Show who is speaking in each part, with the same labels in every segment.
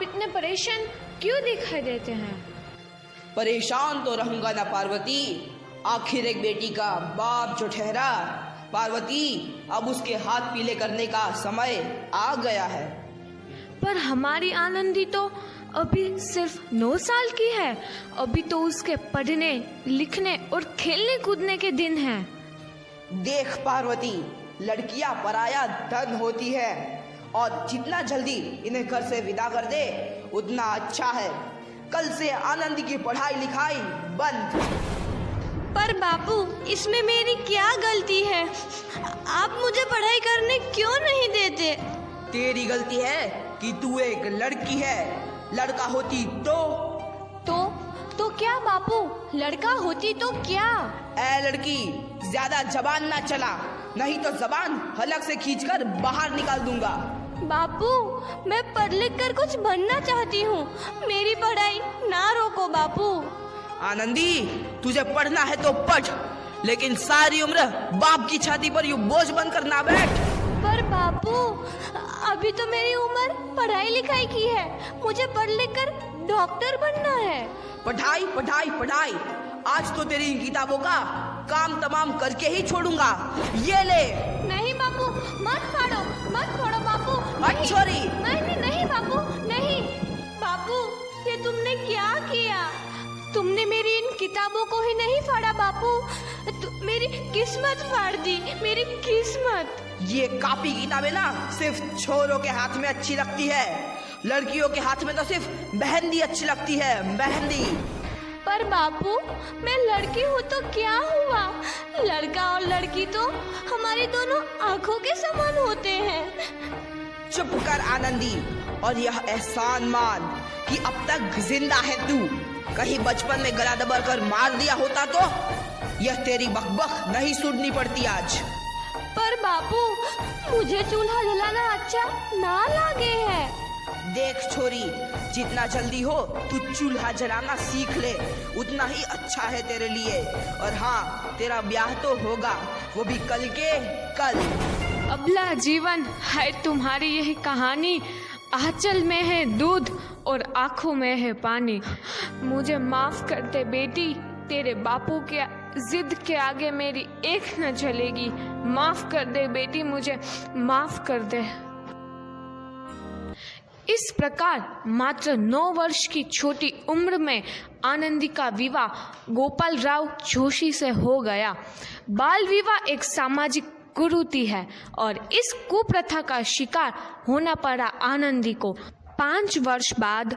Speaker 1: इतने परेशान क्यों दिखाई देते हैं?
Speaker 2: परेशान तो रहूंगा ना पार्वती, आखिर एक बेटी का बाप जो ठहरा। पार्वती, अब उसके हाथ पीले करने का समय आ गया है।
Speaker 1: पर हमारी आनंदी तो अभी सिर्फ 9 साल की है। अभी तो उसके पढ़ने, लिखने और खेलने कूदने के दिन हैं।
Speaker 2: देख पार्वती, लड़कियां पराया धन होती है और जितना जल्दी इन्हें घर से विदा कर दे उतना अच्छा है। कल से आनंद की पढ़ाई लिखाई बंद।
Speaker 3: पर बापू, इसमें मेरी क्या गलती है? आप मुझे पढ़ाई करने क्यों नहीं देते?
Speaker 2: तेरी गलती है कि तू एक लड़की है। लड़का होती
Speaker 3: तो क्या बापू? लड़का होती तो क्या?
Speaker 2: ए लड़की, ज्यादा जबान ना चला, नहीं तो जबान हलक से खींचकर बाहर निकाल दूंगा।
Speaker 3: बापू, मैं पढ़ लिख कर कुछ बनना चाहती हूँ। मेरी पढ़ाई ना रोको बापू।
Speaker 2: आनंदी, तुझे पढ़ना है तो पढ़, लेकिन सारी उम्र बाप की छाती पर यूं बोझ बनकर ना बैठ।
Speaker 3: पर बापू, अभी तो मेरी उम्र पढ़ाई लिखाई की है। मुझे पढ़ लिख कर डॉक्टर बनना है।
Speaker 2: पढ़ाई पढ़ाई पढ़ाई, आज तो तेरी इन किताबों का काम तमाम करके ही छोड़ूंगा। ये ले।
Speaker 3: नहीं बापू, मत फोड़ो बापू।
Speaker 2: हट छोरी।
Speaker 3: नहीं बापू, नहीं। बापू, ये तुमने क्या किया? तुमने मेरी इन किताबों को ही नहीं फाड़ा बापू, मेरी किस्मत फाड़ दी, मेरी किस्मत।
Speaker 2: ये कॉपी किताबें ना सिर्फ छोरों के हाथ में अच्छी लगती है, लड़कियों के हाथ में तो सिर्फ मेहंदी अच्छी लगती है, मेहंदी।
Speaker 3: पर बापू, मैं लड़की हूँ तो क्या हुआ? लड़का और लड़की तो हमारी दोनों आंखों के समान होते हैं।
Speaker 2: चुप कर आनंदी, और यह एहसान मान कि अब तक जिंदा है तू। कहीं बचपन में गला दबाकर मार दिया होता तो यह तेरी बकबक नहीं सुननी पड़ती आज।
Speaker 3: पर बापू, मुझे चूल्हा जलाना अच्छा ना लगे है।
Speaker 2: देख छोरी, जितना जल्दी हो तू चूल्हा जलाना सीख ले, उतना ही अच्छा है तेरे लिए। और हाँ, तेरा ब्याह तो होगा, वो भी कल के कल।
Speaker 1: अबला जीवन है तुम्हारी यही कहानी। आंचल में है दूध और आंखों में है पानी। मुझे माफ कर दे बेटी, तेरे बापू के जिद के आगे मेरी एक न चलेगी। माफ कर दे बेटी, मुझे माफ कर दे। इस प्रकार मात्र 9 वर्ष की छोटी उम्र में आनंदी का विवाह गोपाल राव जोशी से हो गया। बाल विवाह एक सामाजिक कुरीति है और इस कुप्रथा का शिकार होना पड़ा आनंदी को। 5 वर्ष बाद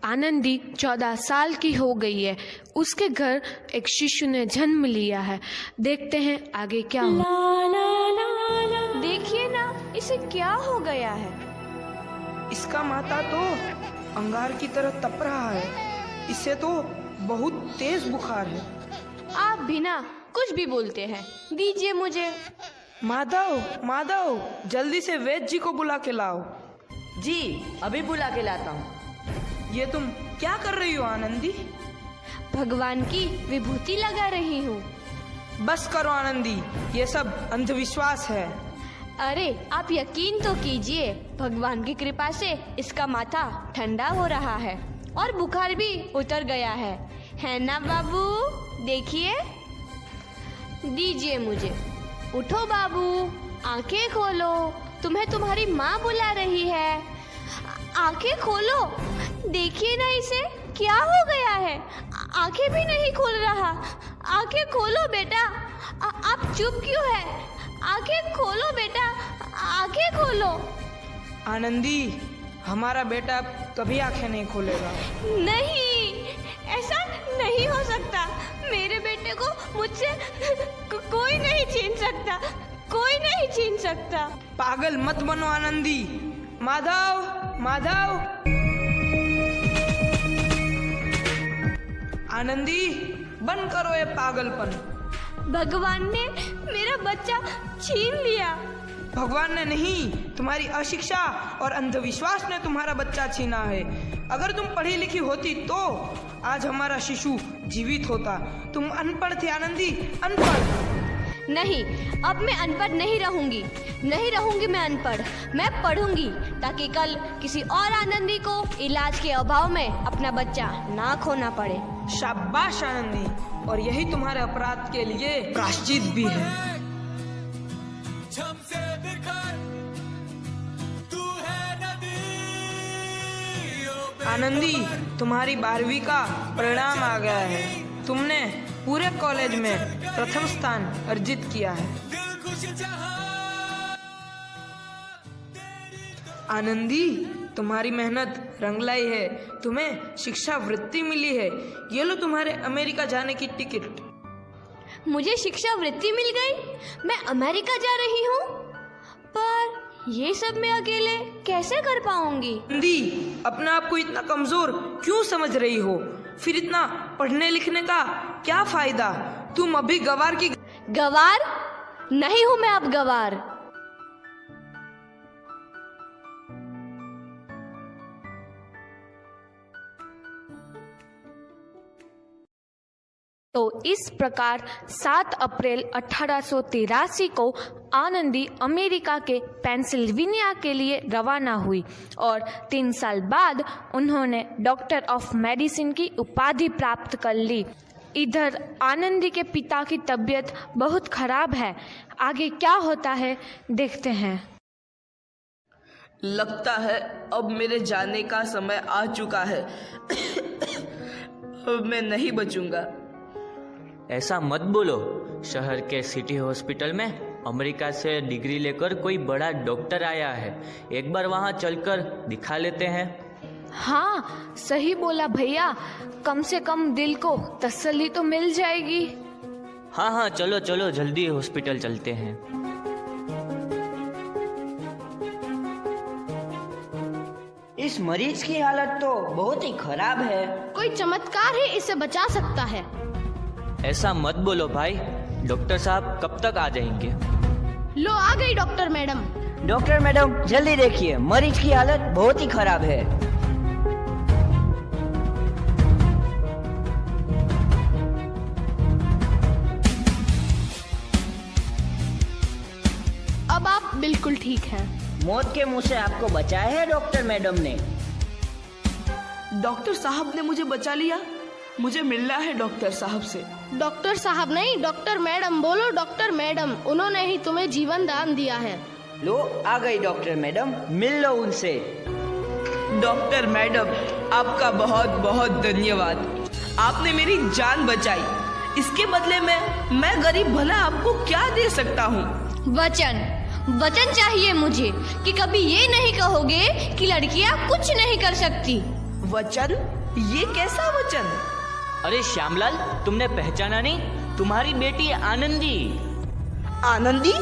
Speaker 1: आनंदी 14 साल की हो गई है। उसके घर एक शिशु ने जन्म लिया है। देखते हैं आगे क्या हो।
Speaker 3: देखिए ना, इसे क्या हो गया है?
Speaker 4: इसका माथा तो अंगार की तरह तप रहा है। इसे तो बहुत तेज बुखार है।
Speaker 3: आप बिना कुछ भी बोलते हैं, दीजिए मुझे।
Speaker 4: माधव, जल्दी से वैद्य जी को बुला के लाओ।
Speaker 2: जी, अभी बुला के लाता हूँ।
Speaker 4: ये तुम क्या कर रही हो आनंदी?
Speaker 3: भगवान की विभूति लगा रही हूँ।
Speaker 4: बस करो आनंदी, ये सब अंधविश्वास है।
Speaker 3: अरे आप यकीन तो कीजिए, भगवान की कृपा से इसका माथा ठंडा हो रहा है और बुखार भी उतर गया है ना बाबू? देखिए, दीजिए मुझे। उठो बाबू, आंखें खोलो, तुम्हें तुम्हारी माँ बुला रही है। आंखें खोलो, देखिए ना इसे क्या हो गया है। आंखें भी नहीं खोल रहा। आंखें खोलो बेटा। आप चुप क्यों है? आंखें खोलो बेटा, आंखें खोलो।
Speaker 4: आनंदी, हमारा बेटा अब कभी आंखें नहीं खोलेगा।
Speaker 3: नहीं, ऐसा नहीं हो सकता। मेरे बेटे को मुझसे कोई नहीं छीन सकता, कोई नहीं छीन सकता।
Speaker 4: पागल मत बनो आनंदी। माधव, आनंदी, बंद करो ये पागलपन।
Speaker 3: भगवान ने मेरा बच्चा छीन लिया।
Speaker 4: भगवान ने नहीं, तुम्हारी अशिक्षा और अंधविश्वास ने तुम्हारा बच्चा छीना है। अगर तुम पढ़ी लिखी होती तो आज हमारा शिशु जीवित होता। तुम अनपढ़ थे आनंदी, अनपढ़।
Speaker 3: नहीं, अब मैं अनपढ़ नहीं रहूंगी मैं अनपढ़। मैं पढ़ूंगी ताकि कल किसी और आनंदी को इलाज के अभाव में अपना बच्चा ना खोना पड़े।
Speaker 4: शाबाश आनंदी, और यही तुम्हारे अपराध के लिए प्रायश्चित भी है। आनंदी, तुम्हारी 12वीं का परिणाम आ गया है। तुमने पूरे कॉलेज में प्रथम स्थान अर्जित किया है। आनंदी, तुम्हारी मेहनत रंग लाई है। तुम्हें शिक्षा वृत्ति मिली है। ये लो तुम्हारे अमेरिका जाने की टिकट।
Speaker 3: मुझे शिक्षा वृत्ति मिल गई, मैं अमेरिका जा रही हूँ। पर ये सब मैं अकेले कैसे कर पाऊंगी?
Speaker 4: आनंदी, अपने आप को इतना कमजोर क्यों समझ रही हो? फिर इतना पढ़ने लिखने का क्या फायदा? तुम अभी गवार की
Speaker 3: गवार नहीं हूँ मैं अब गवार।
Speaker 1: तो इस प्रकार 7 अप्रैल 1883 को आनंदी अमेरिका के पेंसिल्वेनिया के लिए रवाना हुई और 3 साल बाद उन्होंने डॉक्टर ऑफ मेडिसिन की उपाधि प्राप्त कर ली। इधर आनंदी के पिता की तबीयत बहुत खराब है। आगे क्या होता है देखते हैं।
Speaker 2: लगता है अब मेरे जाने का समय आ चुका है। अब मैं नहीं बचूंगा।
Speaker 5: ऐसा मत बोलो। शहर के सिटी हॉस्पिटल में अमेरिका से डिग्री लेकर कोई बड़ा डॉक्टर आया है। एक बार वहाँ चलकर दिखा लेते हैं।
Speaker 1: हाँ, सही बोला भैया। कम से कम दिल को तसल्ली तो मिल जाएगी।
Speaker 5: हाँ, चलो चलो जल्दी हॉस्पिटल चलते हैं।
Speaker 6: इस मरीज की हालत तो बहुत ही खराब है।
Speaker 3: कोई चमत्कार ही इसे बचा सकता है।
Speaker 5: ऐसा मत बोलो भाई। डॉक्टर साहब कब तक आ जाएंगे?
Speaker 3: लो आ गई डॉक्टर मैडम।
Speaker 6: डॉक्टर मैडम जल्दी देखिए, मरीज की हालत बहुत ही खराब है।
Speaker 3: अब आप बिल्कुल ठीक हैं।
Speaker 6: मौत के मुंह से आपको बचाया है डॉक्टर मैडम ने।
Speaker 2: डॉक्टर साहब ने मुझे बचा लिया। मुझे मिलना है डॉक्टर साहब से।
Speaker 3: डॉक्टर साहब नहीं, डॉक्टर मैडम बोलो। डॉक्टर मैडम, उन्होंने ही तुम्हें जीवन दान दिया है।
Speaker 6: लो आ गई डॉक्टर मैडम, मिल लो उनसे।
Speaker 2: डॉक्टर मैडम, आपका बहुत बहुत धन्यवाद। आपने मेरी जान बचाई। इसके बदले में मैं गरीब भला आपको क्या दे सकता हूँ?
Speaker 3: वचन चाहिए मुझे कि कभी ये नहीं कहोगे कि लड़कियाँ कुछ नहीं कर सकती।
Speaker 2: वचन? ये कैसा वचन?
Speaker 5: अरे श्यामलाल, तुमने पहचाना नहीं? तुम्हारी बेटी आनंदी।
Speaker 2: आनंदी?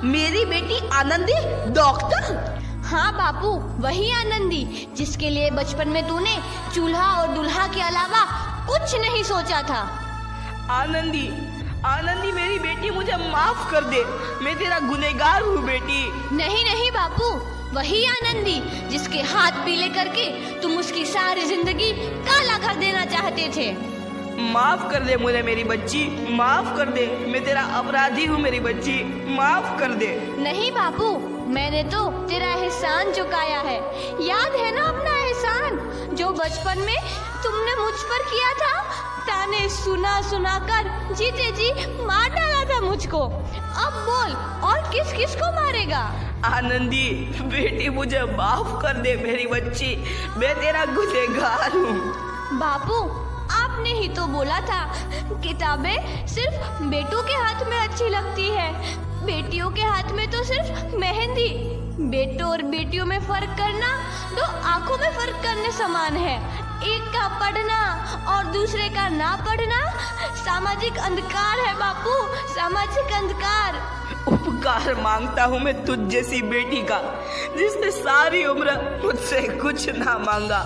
Speaker 2: मेरी बेटी आनंदी डॉक्टर?
Speaker 3: हाँ बापू, वही आनंदी जिसके लिए बचपन में तूने चूल्हा और दूल्हा के अलावा कुछ नहीं सोचा था।
Speaker 2: आनंदी, आनंदी मेरी बेटी, मुझे माफ कर दे। मैं तेरा गुनहगार हूँ बेटी।
Speaker 3: नहीं बापू, वही आनंदी जिसके हाथ पीले करके तुम उसकी सारी जिंदगी काला कर देना चाहते थे।
Speaker 2: माफ कर दे मुझे मेरी बच्ची, माफ कर दे। मैं तेरा अपराधी हूँ मेरी बच्ची, माफ कर दे।
Speaker 3: नहीं बापू, मैंने तो तेरा एहसान चुकाया है। याद है ना अपना एहसान जो बचपन में तुमने मुझ पर किया था? ताने सुना कर जीते जी मार डाला था मुझको। अब बोल, और किस किस को मारेगा?
Speaker 2: आनंदी बेटी, मुझे माफ कर दे मेरी बच्ची। मैं तेरा गुनहगार हूँ।
Speaker 3: बापू, आपने ही तो बोला था किताबें सिर्फ बेटों के हाथ में अच्छी लगती है, बेटियों के हाथ में तो सिर्फ मेहंदी। बेटों और बेटियों में फर्क करना तो आंखों में फर्क करने समान है। एक का पढ़ना और दूसरे का ना पढ़ना सामाजिक अंधकार है बापू, सामाजिक अंधकार।
Speaker 2: उपकार मांगता हूँ मैं तुझ जैसी बेटी का, जिसने सारी उम्र मुझसे कुछ ना मांगा।